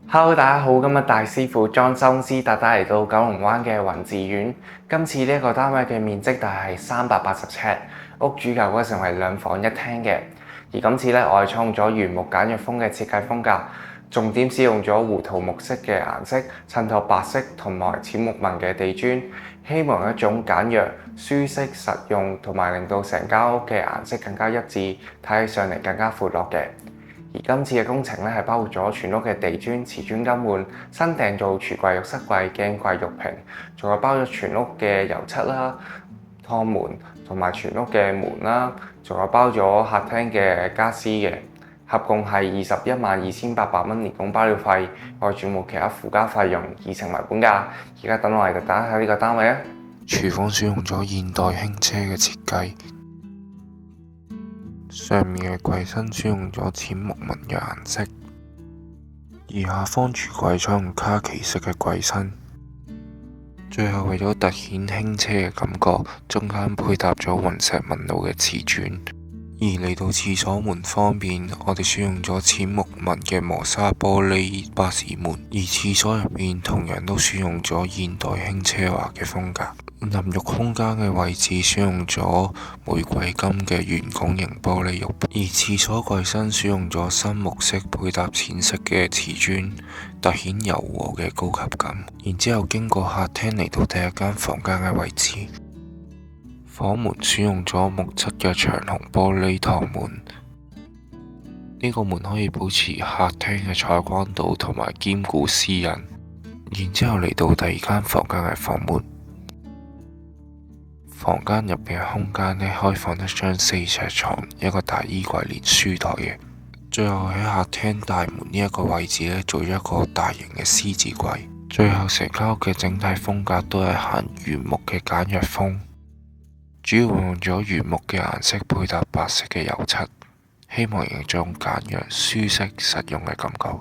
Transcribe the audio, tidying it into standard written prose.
Hello，大家好，今日大師傅裝修師特登嚟到九龍灣嘅雲志苑。今次呢個單位嘅面積大係380尺，屋主構構成為2房1廳嘅。而今次呢，我係採用咗原木簡約風嘅設計風格，重點使用咗胡桃木色嘅顏色，襯托白色同埋淺木紋嘅地磚，希望一種簡約、舒適、實用，同埋令到成間屋嘅顏色更加一致，睇起上嚟更加闊落嘅。而今次嘅工程咧係包括咗全屋嘅地磚、瓷磚更換、新訂造櫥櫃、浴室櫃、鏡櫃、浴屏，仲有包咗全屋嘅油漆啦、趟門同埋全屋嘅門啦，仲有包咗客廳嘅家私嘅，合共係212800蚊年供包料費，外轉冇其他附加費用，以成為本價。而家等我嚟特打下呢個單位啊！廚房選用咗現代輕奢嘅設計。上面嘅櫃身選用咗淺木紋嘅顏色，而下方櫥櫃採用卡其色嘅櫃身。最後為咗凸顯輕奢嘅感覺，中間配搭咗雲石紋路嘅瓷磚。而嚟到廁所門方面，我哋選用咗淺木紋嘅磨砂玻璃巴士門，而廁所入面同樣都選用咗現代輕奢華嘅風格。淋浴空間嘅位置選用咗玫瑰金嘅圓拱形玻璃浴，而廁所櫃身選用咗深木色配搭淺色嘅瓷磚，凸顯柔和嘅高級感。然之後經過客廳嚟到第一間房間嘅位置，房門選用咗木質嘅長虹玻璃趟門，呢個門可以保持客廳嘅採光度同埋兼顧私隱。然之後嚟到第二間房間嘅房門。房間入邊嘅空間呢，可以放一張4尺床、一個大衣櫃連書台嘅。最後喺客廳大門呢一個位置呢，做咗一個大型嘅獅子櫃。最後成間屋嘅整體風格都係行原木嘅簡約風，主要用咗原木嘅顏色配搭白色嘅油漆，希望營造簡約、舒適、實用嘅感覺。